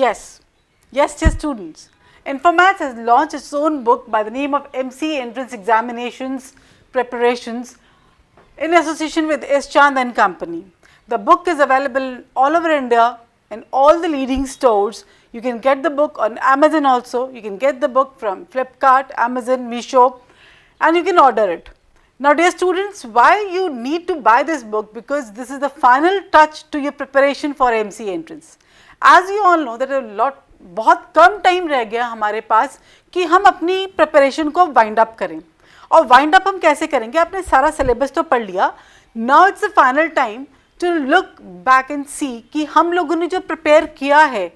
Yes, dear students. Informatics has launched its own book by the name of MC Entrance Examinations Preparations in association with S. Chand and Company. The book is available all over India in all the leading stores. You can get the book on Amazon also. You can get the book from Flipkart, Amazon, Meesho, and you can order it. Now dear students, why you need to buy this book? Because this is the final touch to your preparation for MC entrance. As you all know that बहुत कम time रह गया हमारे पास कि हम अपनी preparation को wind up करें. और वाइंड अप हम कैसे करेंगे? आपने सारा सिलेबस तो पढ़ लिया. Now it's the final time to look back and see कि हम लोगों ने जो प्रिपेयर किया है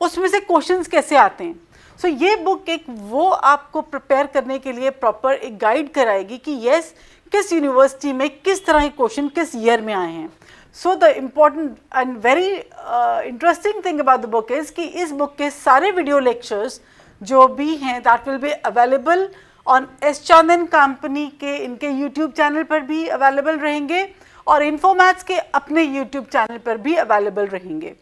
उसमें से क्वेश्चंस कैसे आते हैं. सो ये बुक एक वो आपको प्रिपेयर करने के लिए प्रॉपर एक गाइड कराएगी कि यस किस यूनिवर्सिटी में किस तरह के क्वेश्चन किस ईयर में आए हैं. So the important and very interesting thing about the book is कि इस बुक के सारे वीडियो लेक्चर्स जो भी हैं that will be available on S चांद एंड कंपनी के इनके यूट्यूब चैनल पर भी अवेलेबल रहेंगे और इन्फोमैथ्स के अपने यूट्यूब चैनल पर भी अवेलेबल रहेंगे.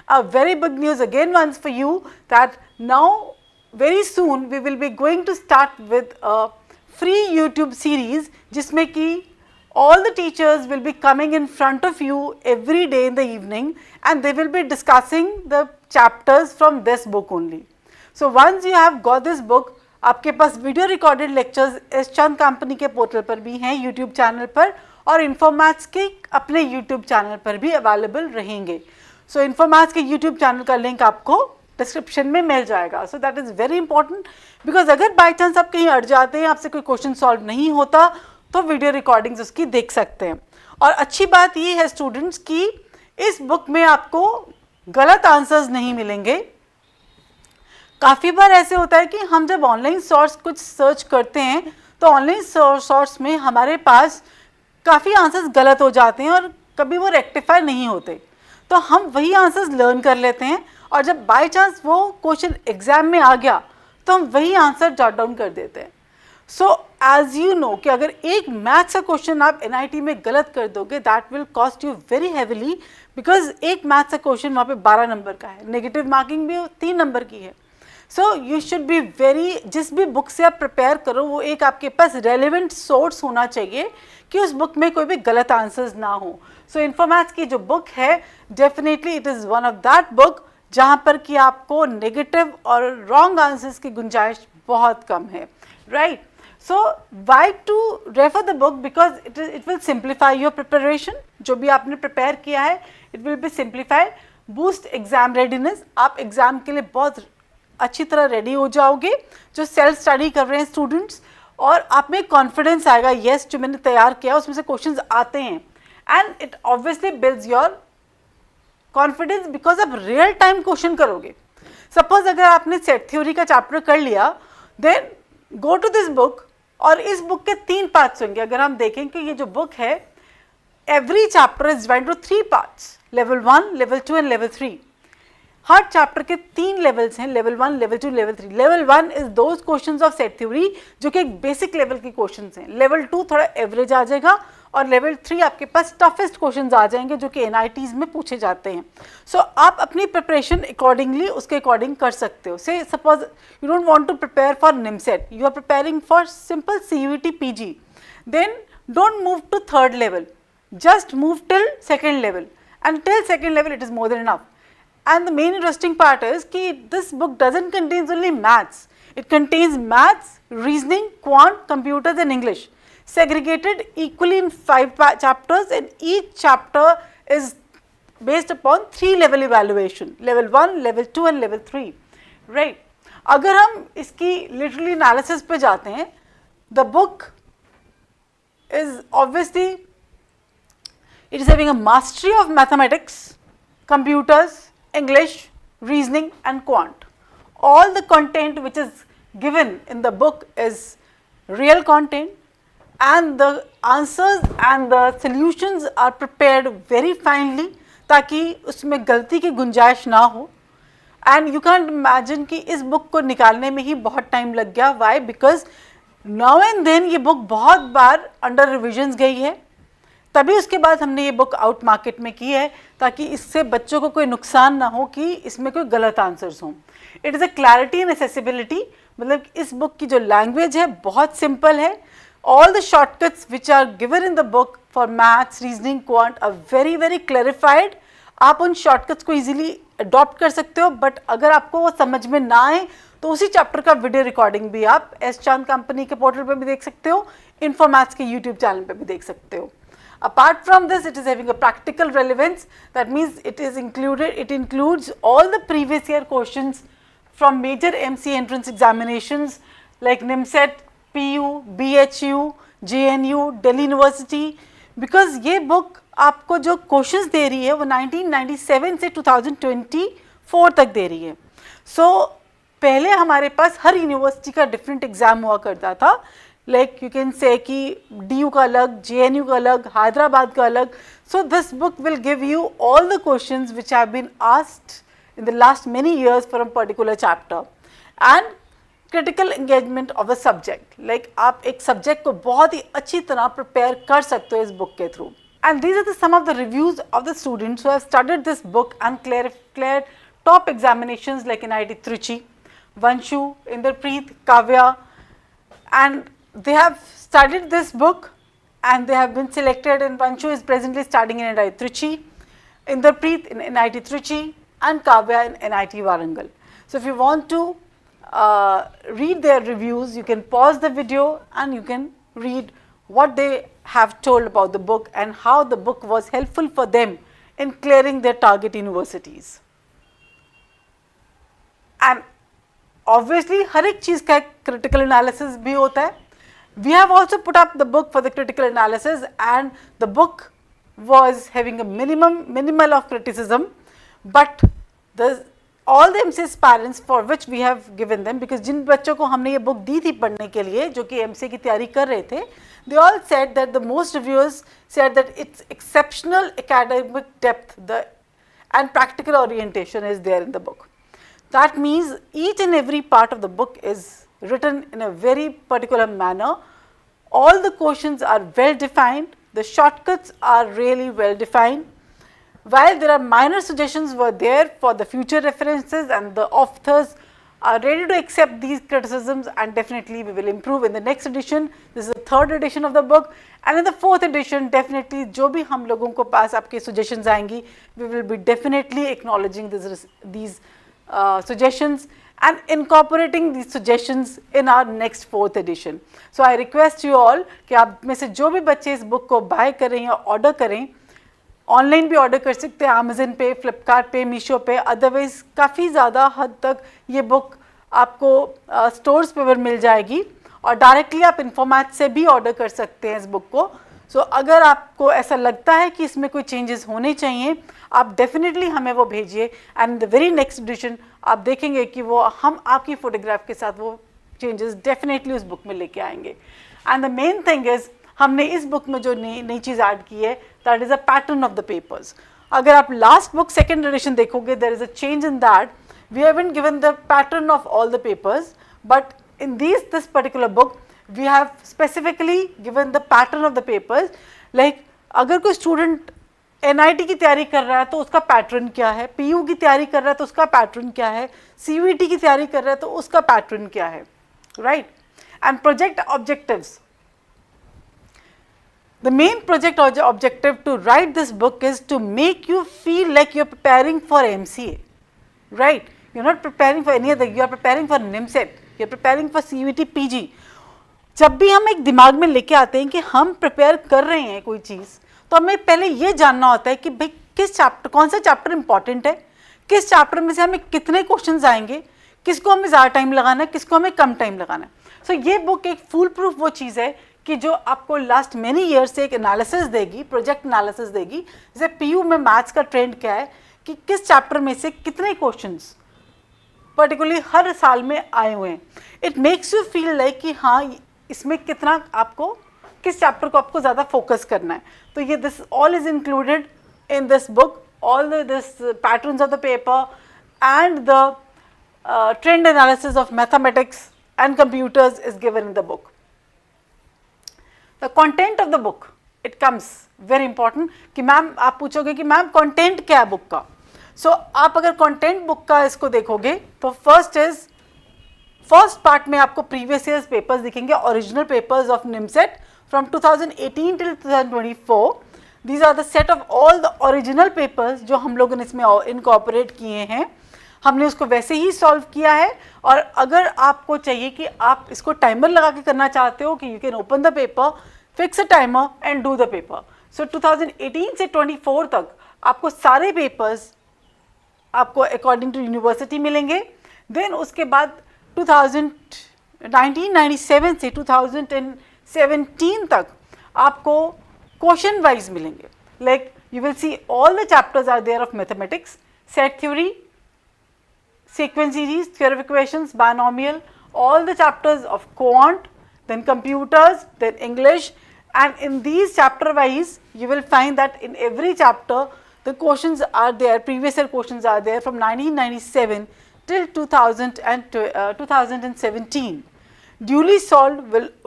A very big news again once for you that now very soon we will be going to start with a free YouTube series जिसमें कि all the teachers will be coming in front of you every day in the evening and they will be discussing the chapters from this book only. So once you have got this book, आपके पास video recorded lectures S चंद company के portal पर भी हैं YouTube channel पर और इन्फोमैथ्स के अपने YouTube channel पर भी अवेलेबल रहेंगे. सो इन्फोमैथ्स के यूट्यूब चैनल का लिंक आपको डिस्क्रिप्शन में मिल जाएगा. So that is very important because अगर बाई चांस आप कहीं अड़ जाते हैं, आपसे कोई क्वेश्चन सॉल्व नहीं होता तो वीडियो रिकॉर्डिंग्स उसकी देख सकते हैं. और अच्छी बात ये है स्टूडेंट्स कि इस बुक में आपको गलत आंसर्स नहीं मिलेंगे. काफ़ी बार ऐसे होता है कि हम जब ऑनलाइन सोर्स कुछ सर्च करते हैं तो ऑनलाइन सोर्स में हमारे पास काफ़ी आंसर्स गलत हो जाते हैं और कभी वो रेक्टिफाई नहीं होते. तो हम वही आंसर्स लर्न कर लेते हैं और जब बाय चांस वो क्वेश्चन एग्जाम में आ गया तो हम वही आंसर जॉट डाउन कर देते हैं. सो एज यू नो कि अगर एक मैथ्स का क्वेश्चन आप एनआईटी में गलत कर दोगे that will cost you very heavily because एक मैथ्स का क्वेश्चन वहाँ पे 12 नंबर का है, नेगेटिव मार्किंग भी 3 नंबर की है. So you should be very, जिस भी बुक से आप प्रिपेयर करो वो एक आपके पास रेलिवेंट सोर्स होना चाहिए कि उस बुक में कोई भी गलत आंसर्स ना हो. सो इन्फोमैथ्स की जो बुक है definitely it is one of that book जहाँ पर कि आपको नेगेटिव और रॉन्ग आंसर्स की गुंजाइश बहुत कम है. Right. So why to refer the book because it will simplify your preparation. जो भी आपने प्रिपेयर किया है it will be simplified. Boost exam readiness, आप एग्जाम के लिए बहुत अच्छी तरह रेडी हो जाओगे जो सेल्फ स्टडी कर रहे हैं स्टूडेंट्स. और आप में कॉन्फिडेंस आएगा यस जो मैंने तैयार किया उसमें से क्वेश्चंस आते हैं and it obviously builds your confidence because आप रियल टाइम क्वेश्चन करोगे. सपोज अगर आपने सेट थ्योरी का चैप्टर कर लिया then go to this book और इस बुक के 3 पार्ट्स होंगे. अगर हम देखें कि ये जो बुक है every chapter is divided to 3 parts, level 1, level 2 and level 3. हर चैप्टर के 3 लेवल्स हैं, level 1, level 2, level 3. Level 1 is those questions of set theory जो कि एक बेसिक लेवल के क्वेश्चंस हैं. लेवल 2 थोड़ा एवरेज आ जाएगा और लेवल 3 आपके पास टफेस्ट क्वेश्चंस आ जाएंगे जो कि एनआईटीज में पूछे जाते हैं. सो आप अपनी प्रिपरेशन अकॉर्डिंगली उसके अकॉर्डिंग कर सकते हो. So suppose you don't want to prepare for NIMCET, you are preparing for simple CUET PG, then don't move to 3rd level, just move till 2nd level and till 2nd level it is more than enough. And the main interesting part is कि this book doesn't contain only maths. It contains maths, reasoning, quant, computers and English segregated equally in 5 chapters and each chapter is based upon 3 level evaluation, level 1, level 2 and level 3. Right. अगर हम इसकी literally analysis पे जाते हैं the book is obviously it is having a mastery of mathematics, computers, English, reasoning and quant. All the content which is given in the book is real content and the answers and the solutions are prepared very finely ताकि उसमें गलती की गुंजाइश ना हो. And you can't imagine कि इस book को निकालने में ही बहुत टाइम लग गया. Why? Because now and then ये बुक बहुत बार अंडर रिविजन्स गई है तभी उसके बाद हमने ये बुक आउट मार्केट में की है, ताकि इससे बच्चों को कोई नुकसान ना हो कि इसमें कोई गलत आंसर्स हों. It is a clarity and accessibility, मतलब इस बुक की जो लैंग्वेज है बहुत सिंपल है. All the shortcuts which are given in the book for maths, reasoning, quant are very very clarified. आप उन शॉर्टकट्स को इजीली अडॉप्ट कर सकते हो, बट अगर आपको वो समझ में ना आए तो उसी चैप्टर का वीडियो रिकॉर्डिंग भी आप एस चांद कंपनी के पोर्टल पे भी देख सकते हो, इन्फोमैथ्स के यूट्यूब चैनल पे भी देख सकते हो. Apart from this, it is having a practical relevance. That means it includes all the previous year questions from major MC entrance examinations like NIMSET, PU, BHU, JNU, Delhi University. Because ये book आपको जो questions दे रही है वो 1997 से 2024 तक दे रही है. So पहले हमारे पास हर यूनिवर्सिटी का डिफरेंट एग्जाम हुआ करता था. लाइक यू कैन से कि DU का अलग, JNU का अलग, हैदराबाद का अलग. So this book will give you all the questions which have been asked in the last many years for a particular chapter. And critical engagement of the subject, like आप एक subject को बहुत ही अच्छी तरह प्रिपेयर कर सकते हो इस बुक के through. And these are the some of the reviews of the students who have studied this book and clear top examinations like in IIT Trichy, Vanshu, Inderpreet, Kavya, and they have studied this book and they have been selected, and Vanshu is presently studying in NIT Trichy, Inderpreet in NIT Trichy, and Kavya in NIT Warangal. So if you want to read their reviews, you can pause the video and you can read what they have told about the book and how the book was helpful for them in clearing their target universities. And obviously हर एक चीज़ का critical analysis भी होता है. We have also put up the book for the critical analysis, and the book was having a minimal of criticism, but all the MCS parents for which we have given them, because जिन बच्चों को हमने ये book दी थी पढ़ने के लिए जो कि MCA की तैयारी कर रहे थे, they all said that the most reviewers said that its exceptional academic depth and practical orientation is there in the book. That means each and every part of the book is written in a very particular manner. All the questions are well defined, the shortcuts are really well defined. While there are minor suggestions were there for the future references, and the authors are ready to accept these criticisms, and definitely we will improve in the next edition. This is the third edition of the book, and in the fourth edition definitely जो भी हम लोगों को पास आपके suggestions आएंगी, we will be definitely acknowledging these suggestions and incorporating these suggestions in our next fourth edition. So I request you all कि आप में से जो भी बच्चे इस book को buy करें या order करें, ऑनलाइन भी ऑर्डर कर सकते हैं, अमेजन पे, फ्लिपकार्ट पे, मीशो पे. अदरवाइज़ काफ़ी ज़्यादा हद तक ये बुक आपको स्टोर्स पे मिल जाएगी, और डायरेक्टली आप इन्फोमैथ से भी ऑर्डर कर सकते हैं इस बुक को. सो अगर आपको ऐसा लगता है कि इसमें कोई चेंजेस होने चाहिए, आप डेफिनेटली हमें वो भेजिए, and the very next edition आप देखेंगे कि वो हम आपकी फ़ोटोग्राफ के साथ वो चेंजेस डेफिनेटली उस बुक में लेके आएंगे. And the main thing is हमने इस बुक में जो नई चीज़ ऐड की है, that is a pattern of the papers. अगर आप लास्ट बुक सेकेंड एडिशन देखोगे, there is a change in that. We haven't given the pattern of all the papers, but in this particular book we have specifically given the pattern of the papers. Like अगर कोई student NIT की तैयारी कर रहा है तो उसका pattern क्या है, PU की तैयारी कर रहा है तो उसका पैटर्न क्या है, CVT की तैयारी कर रहा है तो उसका पैटर्न क्या है, right. And project objectives. The main project objective to write this book is to make you feel like you're preparing for MCA, right? You're not preparing for any other, you are preparing for NIMSET, you're preparing for CVT PG. जब भी हम एक दिमाग में लेके आते हैं कि हम प्रिपेयर कर रहे हैं कोई चीज़, तो हमें पहले ये जानना होता है कि भाई किस चैप्टर, कौन सा चैप्टर इंपॉर्टेंट है, किस चैप्टर में से हमें कितने क्वेश्चंस आएंगे, किसको हमें ज़्यादा टाइम लगाना है, किसको हमें कम टाइम लगाना है. सो ये बुक एक फुल प्रूफ वो चीज़ है कि जो आपको लास्ट मेनी ईयर्स से एक एनालिसिस देगी, प्रोजेक्ट एनालिसिस देगी. जैसे PU में मैथ्स का ट्रेंड क्या है कि किस चैप्टर में से कितने क्वेश्चंस पर्टिकुलरली हर साल में आए हुए हैं. It makes you feel like कि हाँ इसमें कितना आपको, किस चैप्टर को आपको ज़्यादा फोकस करना है. तो ये this all is included in this book. All this patterns of the paper and the trend analysis of mathematics and computers is given in the book. The content of the book, it comes very important कि ma'am आप पूछोगे कि ma'am content क्या है book का. सो आप अगर content book का इसको देखोगे तो फर्स्ट पार्ट में आपको प्रीवियस ईयर्स पेपर्स दिखेंगे, original papers of NIMCET from 2018 till 2024. These are the set of all the original papers जो हम लोगों ने इसमें इनकॉर्पोरेट किए हैं. हमने उसको वैसे ही सॉल्व किया है. और अगर आपको चाहिए कि आप इसको टाइमर लगा के करना चाहते हो कि you can open the paper, fix a timer and do the paper. So 2018 से 24 तक आपको सारे पेपर्स आपको अकॉर्डिंग टू यूनिवर्सिटी मिलेंगे. देन उसके बाद 1997 से 2017 तक आपको क्वेश्चन वाइज मिलेंगे. Like you will see all the chapters are there of mathematics, set theory, sequence series, theory of equations, binomial, all the chapters of quant, then computers, then English, and in these chapter wise you will find that in every chapter the questions are there, previous year questions are there from 1997 till 2017, duly solved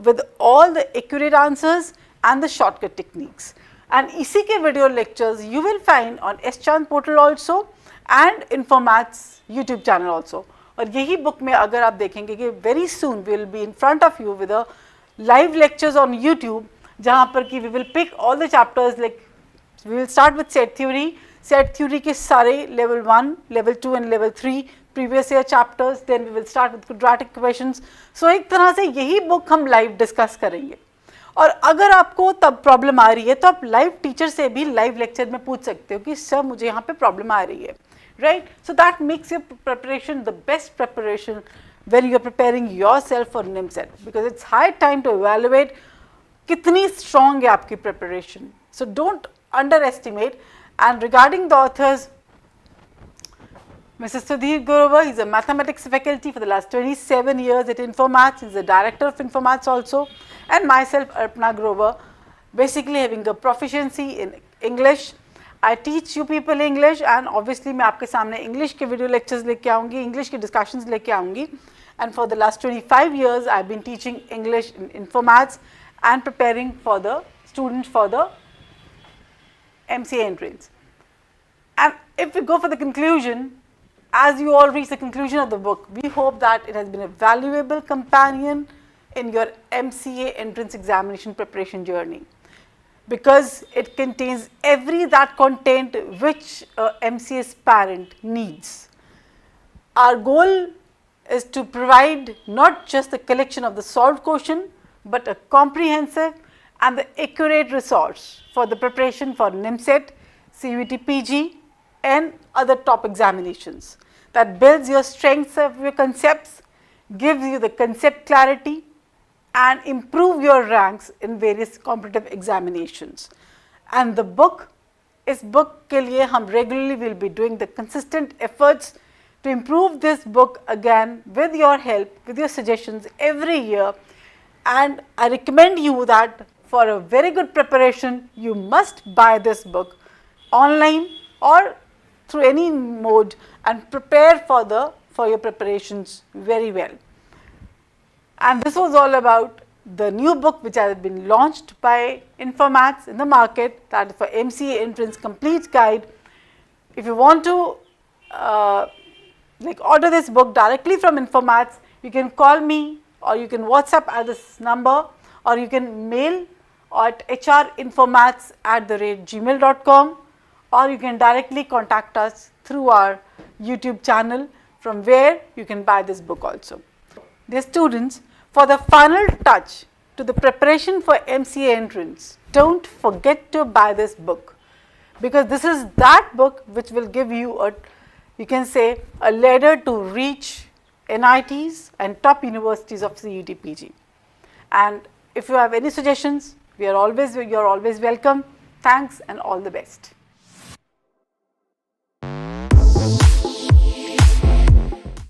with all the accurate answers and the shortcut techniques. And इसी के video lectures you will find on S-Chand portal also and Infomats YouTube channel also. और यही book में अगर आप देखेंगे कि very soon we will be in front of you with a live lectures on YouTube, जहाँ पर कि we will pick all the chapters. Like we will start with set theory के सारे level 1, level 2 and level 3 previous year chapters. Then we will start with quadratic equations. So एक तरह से यही book हम live discuss करेंगे. और अगर आपको तब प्रॉब्लम आ रही है तो आप लाइव टीचर से भी लाइव लेक्चर में पूछ सकते हो कि सर मुझे यहाँ पे प्रॉब्लम आ रही है, right. So that makes your preparation the best preparation when you are preparing yourself for NIMCET, because it's high time to evaluate कितनी स्ट्रॉन्ग है आपकी preparation. So don't underestimate. And regarding the authors, Mr. Sudhir Grover, he's a mathematics faculty for the last 27 years at Infomats. He's the director of Infomats also. And myself, Arpana Grover, basically having a proficiency in English. I teach you people English, and obviously मैं आपके सामने English के video lectures लेके आऊँगी, English के discussions लेके आऊँगी. And for the last 25 years, I've been teaching English in Infomats and preparing for the students for the MCA entrance. And if we go for the conclusion, as you all reach the conclusion of the book, we hope that it has been a valuable companion in your MCA entrance examination preparation journey, because it contains every that content which a MCA aspirant needs. Our goal is to provide not just the collection of the solved question, but a comprehensive and the accurate resource for the preparation for NIMSET, CUET PG and other top examinations, that builds your strengths of your concepts, gives you the concept clarity and improve your ranks in various competitive examinations. And the book, इस book के लिए हम regularly will be doing the consistent efforts to improve this book again with your help, with your suggestions every year. And I recommend you that for a very good preparation, you must buy this book online or through any mode and prepare for your preparations very well. And this was all about the new book which has been launched by Infomats in the market, that is for MCA Entrance Complete Guide. If you want to order this book directly from Infomats, you can call me or you can WhatsApp at this number, or you can mail at hrinfomats@gmail.com, or you can directly contact us through our YouTube channel, from where you can buy this book also. Dear students, for the final touch to the preparation for MCA entrance, don't forget to buy this book, because this is that book which will give you you can say a ladder to reach NITs and top universities of CUET PG. And if you have any suggestions, you are always welcome. Thanks and all the best.